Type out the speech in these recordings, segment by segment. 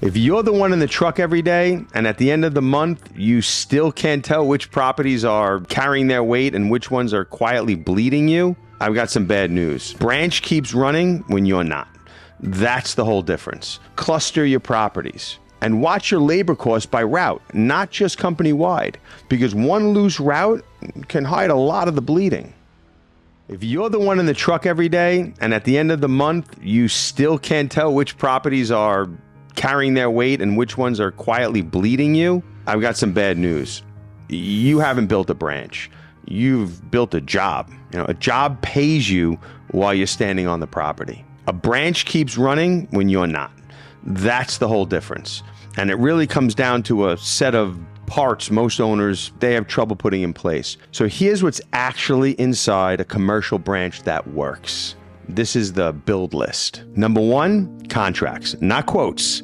If you're the one in the truck every day, and at the end of the month, you still can't tell which properties are carrying their weight and which ones are quietly bleeding you, I've got some bad news. Branch keeps running when you're not. That's the whole difference. Cluster your properties and watch your labor costs by route, not just company-wide, because one loose route can hide a lot of the bleeding. If you're the one in the truck every day, and at the end of the month, you still can't tell which properties are carrying their weight and which ones are quietly bleeding you, I've got some bad news. You haven't built a branch. You've built a job. A job pays you while you're standing on the property. A branch keeps running when you're not. That's the whole difference. And it really comes down to a set of parts most owners, they have trouble putting in place. So here's what's actually inside a commercial branch that works. This is the build list. Number one, contracts, not quotes.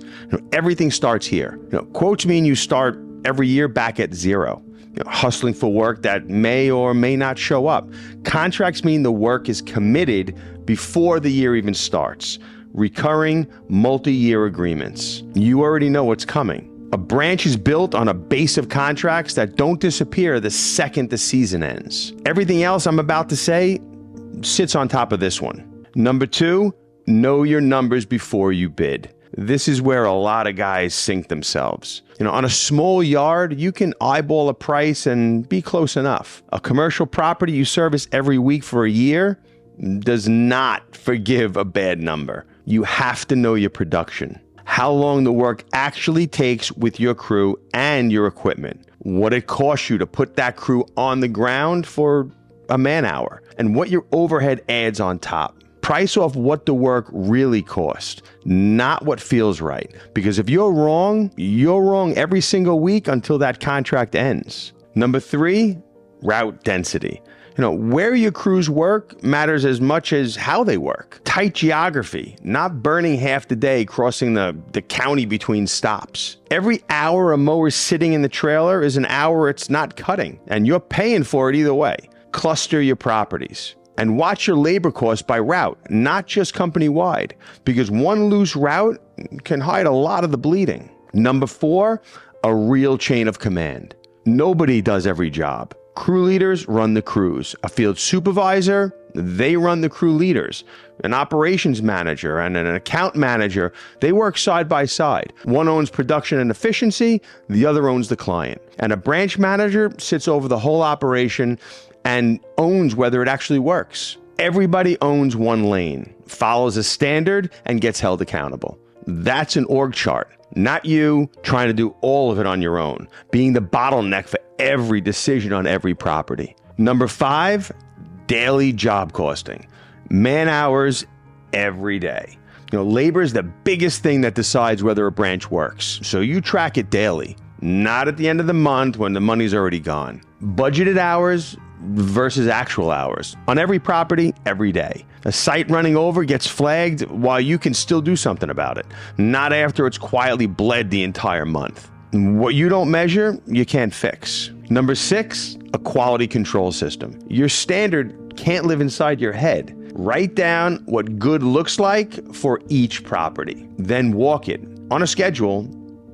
Everything starts here. Quotes mean you start every year back at zero, hustling for work that may or may not show up. Contracts mean the work is committed before the year even starts. Recurring, multi-year agreements. You already know what's coming. A branch is built on a base of contracts that don't disappear the second the season ends. Everything else I'm about to say sits on top of this one. Number two, know your numbers before you bid. This is where a lot of guys sink themselves. On a small yard, you can eyeball a price and be close enough. A commercial property you service every week for a year does not forgive a bad number. You have to know your production. How long the work actually takes with your crew and your equipment. What it costs you to put that crew on the ground for a man hour. And what your overhead adds on top. Price off what the work really cost, not what feels right. Because if you're wrong every single week until that contract ends. Number three, route density. Where your crews work matters as much as how they work. Tight geography, not burning half the day crossing the county between stops. Every hour a mower's sitting in the trailer is an hour it's not cutting, and you're paying for it either way. Cluster your properties. And watch your labor costs by route, not just company-wide, because one loose route can hide a lot of the bleeding. Number four, a real chain of command. Nobody does every job. Crew leaders run the crews. A field supervisor, they run the crew leaders. An operations manager and an account manager, they work side by side. One owns production and efficiency, the other owns the client. And a branch manager sits over the whole operation and owns whether it actually works. Everybody owns one lane, follows a standard, and gets held accountable. That's an org chart, not you trying to do all of it on your own, being the bottleneck for every decision on every property. Number five, daily job costing. Man hours every day. Labor is the biggest thing that decides whether a branch works. So you track it daily, not at the end of the month when the money's already gone. Budgeted hours versus actual hours on every property every day. A site running over gets flagged while you can still do something about it, not after it's quietly bled the entire month. What you don't measure, you can't fix. Number six, a quality control system. Your standard can't live inside your head. Write down what good looks like for each property, then walk it on a schedule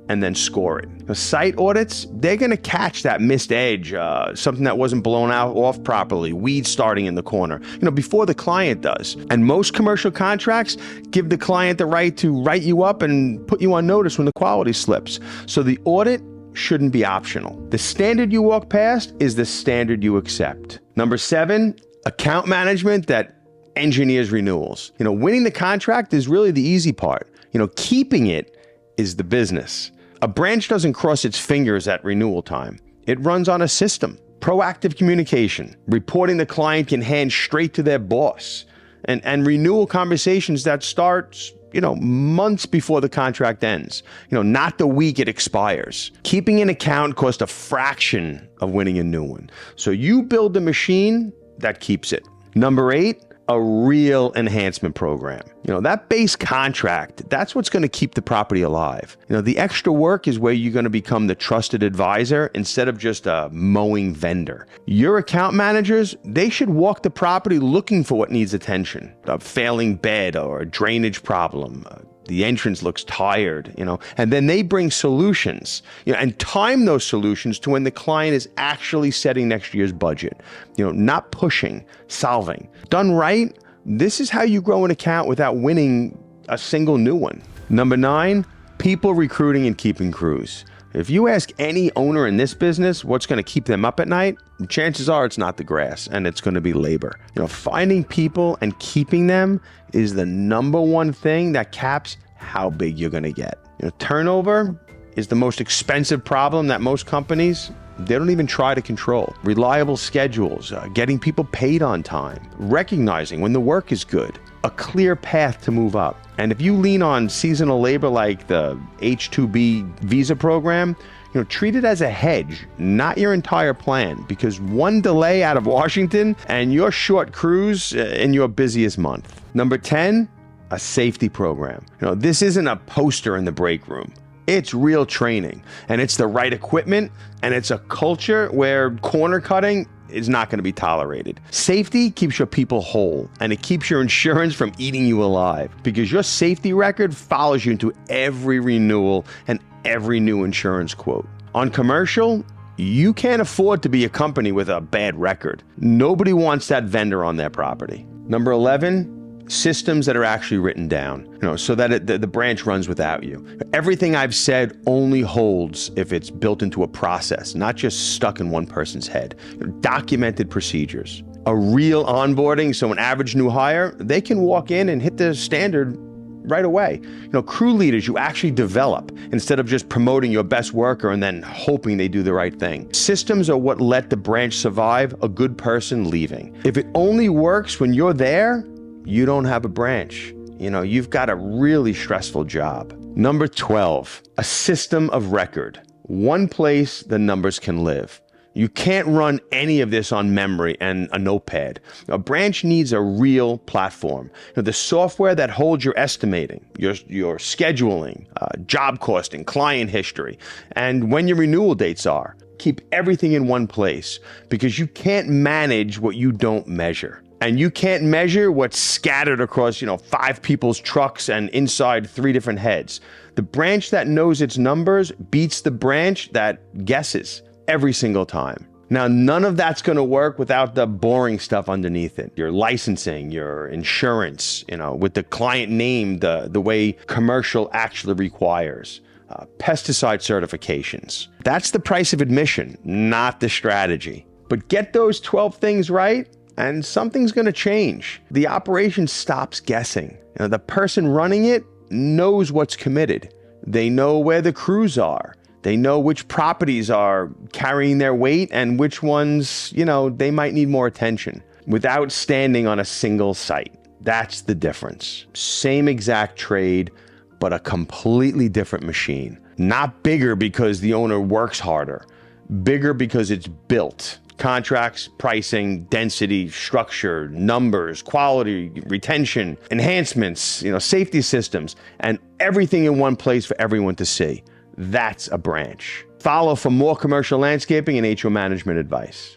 and then score it. The site audits, they're going to catch that missed edge, something that wasn't blown out off properly, weeds starting in the corner, before the client does. And most commercial contracts give the client the right to write you up and put you on notice when the quality slips. So the audit shouldn't be optional. The standard you walk past is the standard you accept. Number seven, account management that engineers renewals. Winning the contract is really the easy part. Keeping it is the business. A branch doesn't cross its fingers at renewal time. It runs on a system. Proactive communication, reporting the client can hand straight to their boss, and renewal conversations that starts, months before the contract ends, not the week it expires. Keeping an account costs a fraction of winning a new one. So you build the machine that keeps it. Number eight, a real enhancement program. That base contract, that's what's going to keep the property alive. The extra work is where you're going to become the trusted advisor instead of just a mowing vendor. Your account managers, they should walk the property looking for what needs attention. A failing bed or a drainage problem, The entrance looks tired, and then they bring solutions, and time those solutions to when the client is actually setting next year's budget, not pushing, solving. Done right, this is how you grow an account without winning a single new one. Number 9, people recruiting and keeping crews. If you ask any owner in this business what's going to keep them up at night, chances are it's not the grass, and it's going to be labor. Finding people and keeping them is the number one thing that caps how big you're going to get. Turnover is the most expensive problem that most companies, they don't even try to control. Reliable schedules, getting people paid on time, recognizing when the work is good, a clear path to move up. And if you lean on seasonal labor like the H-2B visa program, treat it as a hedge, not your entire plan, because one delay out of Washington and you're short crews in your busiest month. Number 10, a safety program. This isn't a poster in the break room. It's real training, and it's the right equipment, and it's a culture where corner cutting is not going to be tolerated. Safety keeps your people whole, and it keeps your insurance from eating you alive, because your safety record follows you into every renewal and every new insurance quote. On commercial, you can't afford to be a company with a bad record. Nobody wants that vendor on their property. Number 11, systems that are actually written down, so that the branch runs without you. Everything I've said only holds if it's built into a process, not just stuck in one person's head. Documented procedures, a real onboarding, so an average new hire, they can walk in and hit the standard right away. Crew leaders you actually develop instead of just promoting your best worker and then hoping they do the right thing. Systems are what let the branch survive a good person leaving. If it only works when you're there, you don't have a branch. You've got a really stressful job. Number 12, a system of record. One place the numbers can live. You can't run any of this on memory and a notepad. A branch needs a real platform. The software that holds your estimating, your scheduling, job costing, client history, and when your renewal dates are. Keep everything in one place, because you can't manage what you don't measure. And you can't measure what's scattered across, 5 people's trucks and inside 3 different heads. The branch that knows its numbers beats the branch that guesses every single time. Now, none of that's going to work without the boring stuff underneath it. Your licensing, your insurance, with the client name, the way commercial actually requires. Pesticide certifications. That's the price of admission, not the strategy. But get those 12 things right, and something's going to change. The operation stops guessing. The person running it knows what's committed. They know where the crews are. They know which properties are carrying their weight and which ones, they might need more attention without standing on a single site. That's the difference. Same exact trade, but a completely different machine. Not bigger because the owner works harder. Bigger because it's built. Contracts, pricing, density, structure, numbers, quality, retention, enhancements, safety systems, and everything in one place for everyone to see. That's a branch. Follow for more commercial landscaping and HO management advice.